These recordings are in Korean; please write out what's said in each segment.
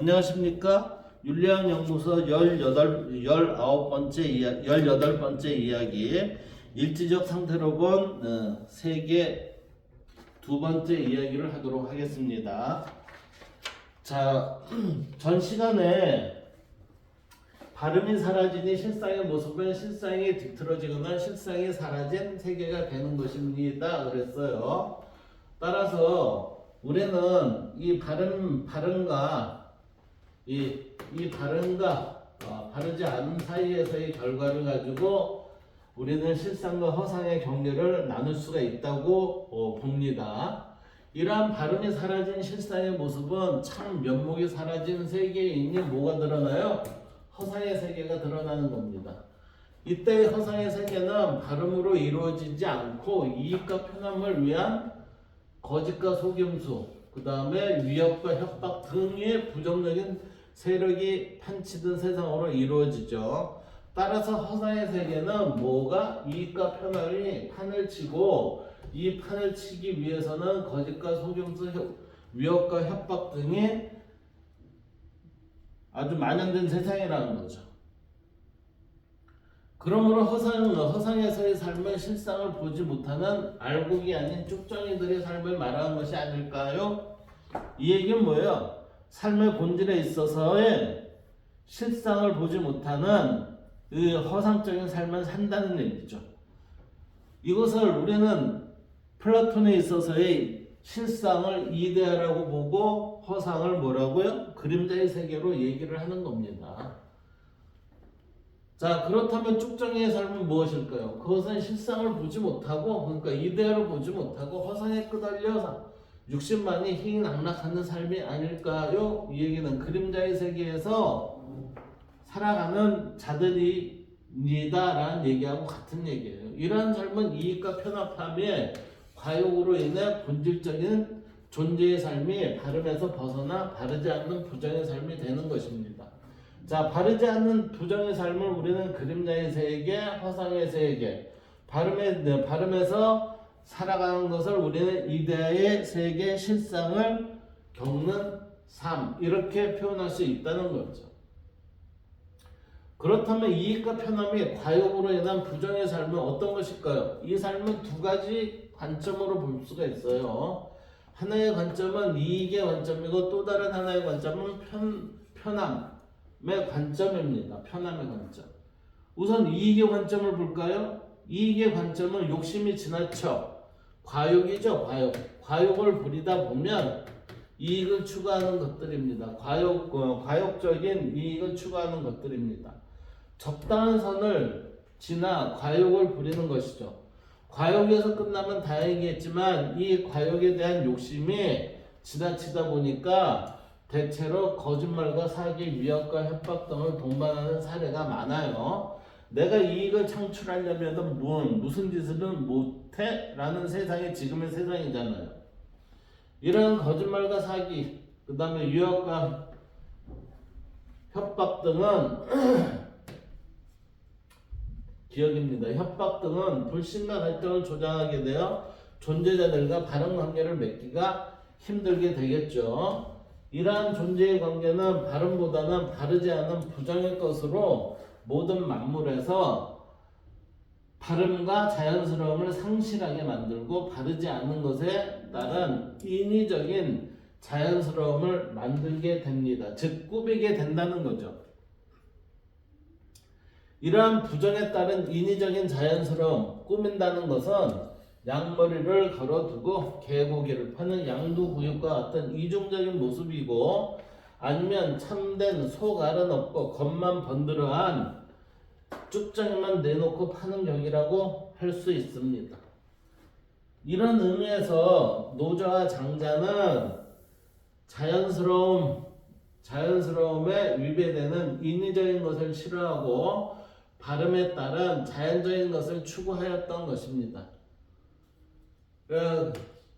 안녕하십니까? 윤리학연구소 18번째 이야기 일지적 상태로 본 세계 두 번째 이야기를 하도록 하겠습니다. 자, 전 시간에 발음이 사라지니 실상의 모습은 실상이 뒤틀어지거나 실상이 사라진 세계가 되는 것입니다. 그랬어요. 따라서 우리는 이 발음과 바르지 않은 사이에서의 결과를 가지고 우리는 실상과 허상의 경계를 나눌 수가 있다고 봅니다. 이러한 발음이 사라진 실상의 모습은 참 면목이 사라진 세계이니 뭐가 드러나요? 허상의 세계가 드러나는 겁니다. 이때의 허상의 세계는 발음으로 이루어지지 않고 이익과 편함을 위한 거짓과 속임수, 그 다음에 위협과 협박 등의 부정적인 세력이 판치던 세상으로 이루어지죠. 따라서 허상의 세계는 뭐가 이익과 편함이 판을 치고 이 판을 치기 위해서는 거짓과 속임수, 위협과 협박 등이 아주 만연된 세상이라는 거죠. 그러므로 허상에서의 삶은 실상을 보지 못하는 알곡이 아닌 쭉정이들의 삶을 말하는 것이 아닐까요? 이 얘기는 뭐예요? 삶의 본질에 있어서의 실상을 보지 못하는 그 허상적인 삶을 산다는 얘기죠. 이것을 우리는 플라톤에 있어서의 실상을 이데아라고 보고 허상을 뭐라고요? 그림자의 세계로 얘기를 하는 겁니다. 자, 그렇다면 쭉정이의 삶은 무엇일까요? 그것은 실상을 보지 못하고, 그러니까 이데아를 보지 못하고 허상에 끄달려 육신만이 희낙락하는 삶이 아닐까요? 이 얘기는 그림자의 세계에서 살아가는 자들입니다 라는 얘기하고 같은 얘기예요. 이러한 삶은 이익과 편협함의 과욕으로 인해 본질적인 존재의 삶이 발음에서 벗어나 바르지 않는 부정의 삶이 되는 것입니다. 자, 바르지 않는 부정의 삶을 우리는 그림자의 세계, 허상의 세계, 발음에서 살아가는 것을 우리는 이데아의 세계, 실상을 겪는 삶, 이렇게 표현할 수 있다는 거죠. 그렇다면 이익과 편함이 과욕으로 인한 부정의 삶은 어떤 것일까요? 이 삶은 두 가지 관점으로 볼 수가 있어요. 하나의 관점은 이익의 관점이고 또 다른 하나의 관점은 편함의 관점입니다. 편함의 관점. 우선 이익의 관점을 볼까요? 이익의 관점은 욕심이 지나쳐 과욕이죠. 과욕을 부리다 보면 이익을 추구하는 것들입니다. 과욕적인 이익을 추구하는 것들입니다. 적당한 선을 지나 과욕을 부리는 것이죠. 과욕에서 끝나면 다행이겠지만 이 과욕에 대한 욕심이 지나치다 보니까 대체로 거짓말과 사기, 위협과 협박 등을 동반하는 사례가 많아요. 내가 이익을 창출하려면 무슨 짓을은 못해? 라는 세상이 지금의 세상이잖아요. 이런 거짓말과 사기, 그 다음에 위협과 협박 등은 기억입니다. 협박 등은 불신과 갈등을 조장하게 되어 존재자들과 바른 관계를 맺기가 힘들게 되겠죠. 이러한 존재의 관계는 바름보다는 바르지 않은 부정의 것으로 모든 만물에서 바름과 자연스러움을 상실하게 만들고 바르지 않는 것에 따른 인위적인 자연스러움을 만들게 됩니다. 즉 꾸미게 된다는 거죠. 이러한 부정에 따른 인위적인 자연스러움, 꾸민다는 것은 양머리를 걸어두고 개고기를 파는 양두구육과 같은 이중적인 모습이고, 아니면 참된 속알은 없고 겉만 번드러한 쭉정이만 내놓고 파는 격이라고 할 수 있습니다. 이런 의미에서 노자와 장자는 자연스러움에 위배되는 인위적인 것을 싫어하고 발음에 따른 자연적인 것을 추구하였던 것입니다.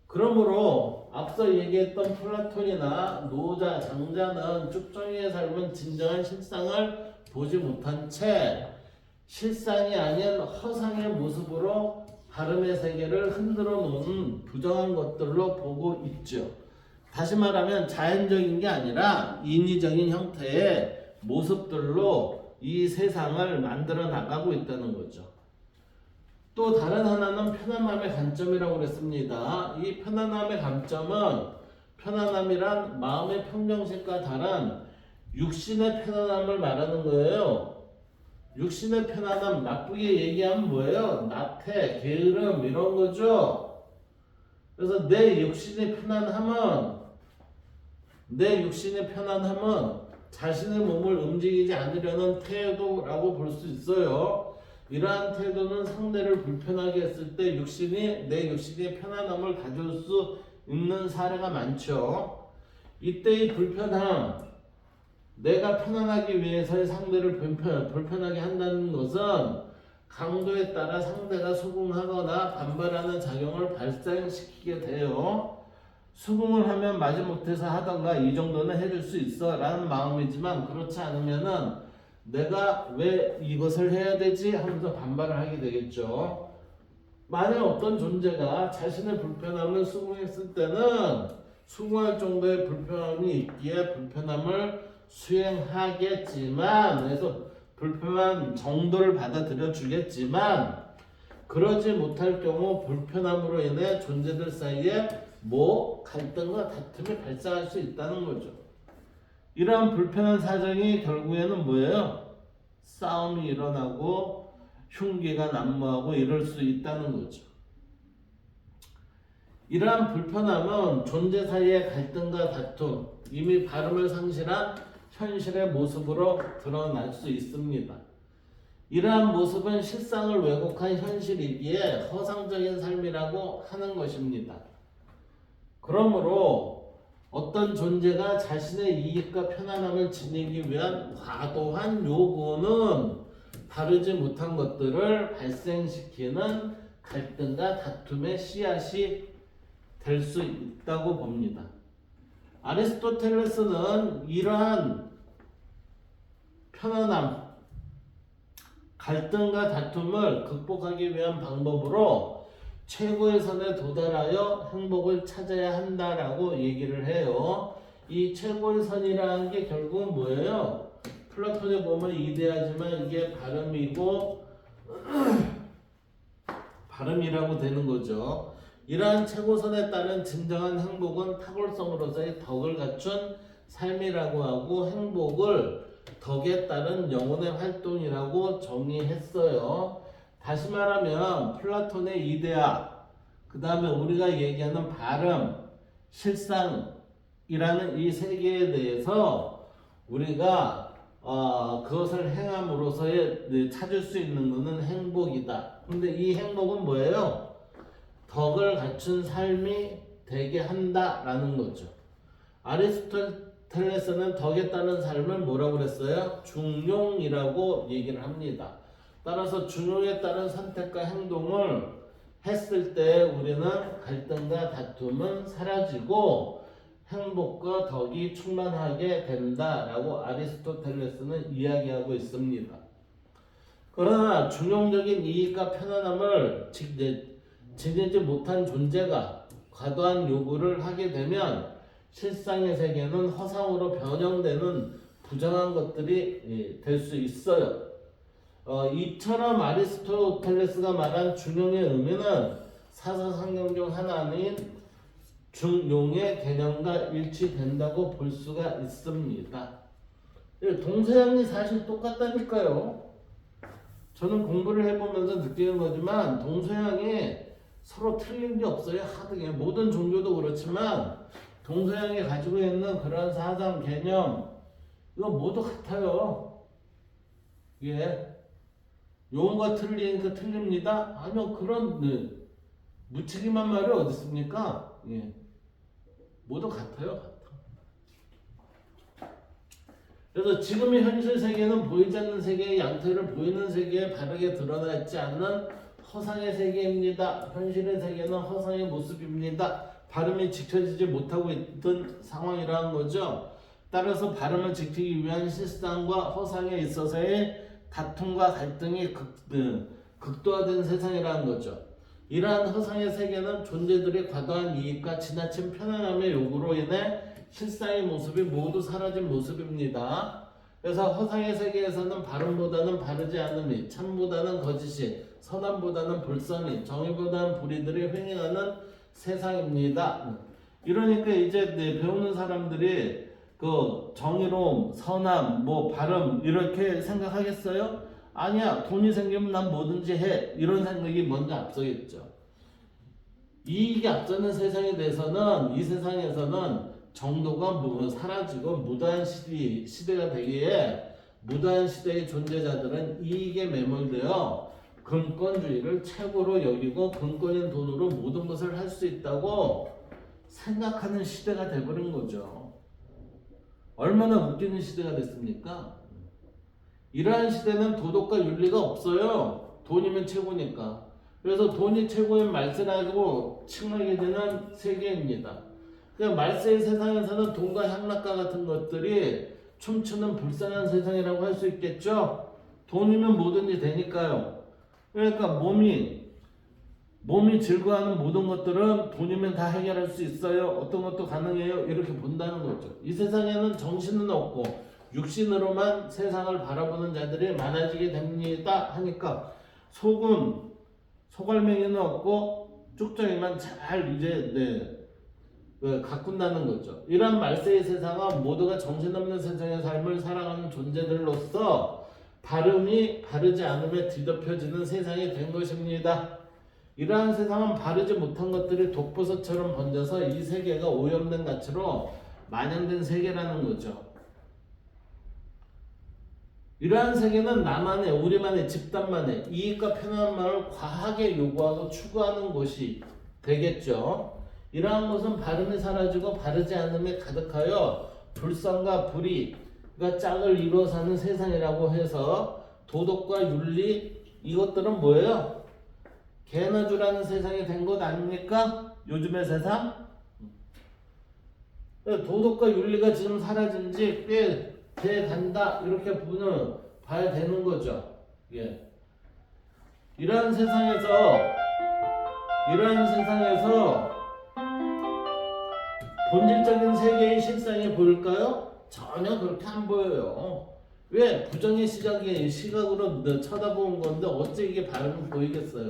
그러므로 앞서 얘기했던 플라톤이나 노자, 장자는 쭉정이의 삶은 진정한 실상을 보지 못한 채 실상이 아닌 허상의 모습으로 발음의 세계를 흔들어 놓은 부정한 것들로 보고 있죠. 다시 말하면 자연적인 게 아니라 인위적인 형태의 모습들로 이 세상을 만들어 나가고 있다는 거죠. 또 다른 하나는 편안함의 관점이라고 그랬습니다. 이 편안함의 관점은 편안함이란 마음의 평정심과 다른 육신의 편안함을 말하는 거예요. 육신의 편안함, 나쁘게 얘기하면 뭐예요? 나태, 게으름 이런 거죠. 그래서 내 육신의 편안함은 자신의 몸을 움직이지 않으려는 태도라고 볼 수 있어요. 이러한 태도는 상대를 불편하게 했을 때 내 육신의 편안함을 가져올 수 있는 사례가 많죠. 이때의 불편함, 내가 편안하기 위해서 상대를 불편하게 한다는 것은 강도에 따라 상대가 수긍하거나 반발하는 작용을 발생시키게 돼요. 수긍을 하면 마지못해서 하던가 이 정도는 해줄 수 있어 라는 마음이지만, 그렇지 않으면은 내가 왜 이것을 해야 되지 하면서 반발을 하게 되겠죠. 만약 어떤 존재가 자신의 불편함을 수긍했을 때는 수긍할 정도의 불편함이 있기에 불편함을 수행하겠지만, 그래서 불편한 정도를 받아들여 주겠지만, 그러지 못할 경우 불편함으로 인해 존재들 사이에 갈등과 다툼이 발생할 수 있다는 거죠. 이러한 불편한 사정이 결국에는 뭐예요? 싸움이 일어나고 흉기가 난무하고 이럴 수 있다는 거죠. 이러한 불편함은 존재 사이의 갈등과 다툼, 이미 발음을 상실한 현실의 모습으로 드러날 수 있습니다. 이러한 모습은 실상을 왜곡한 현실이기에 허상적인 삶이라고 하는 것입니다. 그러므로 어떤 존재가 자신의 이익과 편안함을 지니기 위한 과도한 요구는 다루지 못한 것들을 발생시키는 갈등과 다툼의 씨앗이 될 수 있다고 봅니다. 아리스토텔레스는 이러한 편안함, 갈등과 다툼을 극복하기 위한 방법으로 최고의 선에 도달하여 행복을 찾아야 한다라고 얘기를 해요. 이 최고의 선이라는 게 결국은 뭐예요? 플라톤의 보면 이데하지만 이게 발음이라고 되는 거죠. 이러한 최고선에 따른 진정한 행복은 탁월성으로서의 덕을 갖춘 삶이라고 하고, 행복을 덕에 따른 영혼의 활동이라고 정의했어요. 다시 말하면 플라톤의 이데아, 그 다음에 우리가 얘기하는 발음, 실상이라는 이 세 개에 대해서 우리가 그것을 행함으로써 찾을 수 있는 것은 행복이다. 근데 이 행복은 뭐예요? 덕을 갖춘 삶이 되게 한다라는 거죠. 아리스토텔레스는 덕에 따른 삶을 뭐라고 그랬어요? 중용이라고 얘기를 합니다. 따라서 중용에 따른 선택과 행동을 했을 때 우리는 갈등과 다툼은 사라지고 행복과 덕이 충만하게 된다라고 아리스토텔레스는 이야기하고 있습니다. 그러나 중용적인 이익과 편안함을 지니지 못한 존재가 과도한 요구를 하게 되면 실상의 세계는 허상으로 변형되는 부정한 것들이 될 수 있어요. 이처럼 아리스토텔레스가 말한 중용의 의미는 사사성경 중 하나인 중용의 개념과 일치된다고 볼 수가 있습니다. 동서양이 사실 똑같다니까요. 저는 공부를 해보면서 느끼는 거지만 동서양이 서로 틀린 게 없어요. 하등에 모든 종교도 그렇지만 동서양이 가지고 있는 그런 사상 개념 이거 모두 같아요. 예. 용어가 틀리니까 틀립니다. 아니요, 그런 무책임한 말이 어디 있습니까? 예. 모두 같아요. 그래서 지금의 현실 세계는 보이지 않는 세계의 양태를 보이는 세계에 바르게 드러나 있지 않는 허상의 세계입니다. 현실의 세계는 허상의 모습입니다. 발음이 지켜지지 못하고 있던 상황이라는 거죠. 따라서 발음을 지키기 위한 실상과 허상에 있어서의 다툼과 갈등이 극도화된 세상이라는 거죠. 이러한 허상의 세계는 존재들의 과도한 이익과 지나친 편안함의 요구로 인해 실상의 모습이 모두 사라진 모습입니다. 그래서 허상의 세계에서는 바름보다는 바르지 않음이, 참보다는 거짓이, 선함보다는 불선이, 정의보다는 불의들이 횡행하는 세상입니다. 이러니까 이제 배우는 사람들이 그 정의로움, 선함, 뭐 바름 이렇게 생각하겠어요? 아니야. 돈이 생기면 난 뭐든지 해. 이런 생각이 먼저 앞서겠죠. 이익이 앞서는 세상에 대해서는 이 세상에서는 정도가 사라지고 무도한 시대가 되기에 무도한 시대의 존재자들은 이익에 매몰되어 금권주의를 최고로 여기고 금권인 돈으로 모든 것을 할 수 있다고 생각하는 시대가 돼버린 거죠. 얼마나 웃기는 시대가 됐습니까? 이러한 시대는 도덕과 윤리가 없어요. 돈이면 최고니까. 그래서 돈이 최고인 말세라고 칭하게 되는 세계입니다. 그러니까 말세의 세상에서는 돈과 향락과 같은 것들이 춤추는 불쌍한 세상이라고 할 수 있겠죠. 돈이면 뭐든지 되니까요. 그러니까 몸이 즐거워하는 모든 것들은 돈이면 다 해결할 수 있어요. 어떤 것도 가능해요. 이렇게 본다는 거죠. 이 세상에는 정신은 없고 육신으로만 세상을 바라보는 자들이 많아지게 됩니다. 하니까 소갈맹이는 없고 쭉정이만 잘 이제 가꾼다는 거죠. 이런 말세의 세상은 모두가 정신없는 세상의 삶을 살아가는 존재들로서 바름이 바르지 않음에 뒤덮여지는 세상이 된 것입니다. 이러한 세상은 바르지 못한 것들이 독버섯처럼 번져서 이 세계가 오염된 가치로 만연된 세계라는 거죠. 이러한 세계는 나만의, 우리만의, 집단만의 이익과 편안함을 과하게 요구하고 추구하는 것이 되겠죠. 이러한 것은 바름이 사라지고 바르지 않음에 가득하여 불선과 불의가 짝을 이루어 사는 세상이라고 해서 도덕과 윤리 이것들은 뭐예요? 개나 주라는 세상이 된 것 아닙니까? 요즘의 세상? 도덕과 윤리가 지금 사라진 지 꽤 돼 간다 이렇게 봐야 되는 거죠. 예. 이러한 세상에서 본질적인 세계의 실상이 보일까요? 전혀 그렇게 안 보여요. 왜? 부정의 시각으로 쳐다보는 건데 어째 이게 바르게 보이겠어요?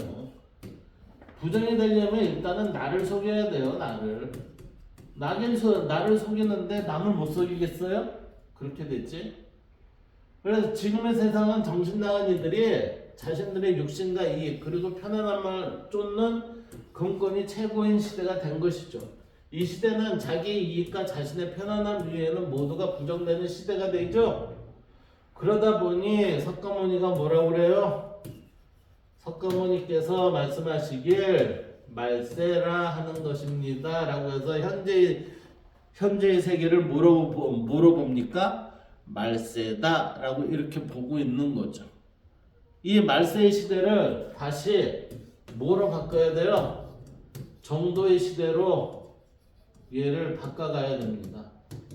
부정이 되려면 일단은 나를 속여야 돼요. 나를 속이는데 남을 못 속이겠어요? 그렇게 됐지? 그래서 지금의 세상은 정신 나간 이들이 자신들의 육신과 이익 그리고 편안함을 쫓는 금권이 최고인 시대가 된 것이죠. 이 시대는 자기의 이익과 자신의 편안함 위에는 모두가 부정되는 시대가 되죠. 그러다 보니 석가모니가 뭐라고 그래요? 석가모니께서 말씀하시길 말세라 하는 것입니다 라고 해서 현재의 세계를 뭐로 봅니까? 말세다 라고 이렇게 보고 있는 거죠. 이 말세의 시대를 다시 뭐로 바꿔야 돼요? 정도의 시대로 얘를 바꿔가야 됩니다.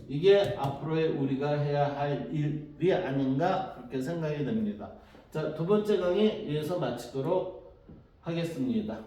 이게 앞으로의 우리가 해야 할 일이 아닌가 그렇게 생각이 됩니다. 자, 두 번째 강의 여기서 마치도록 하겠습니다.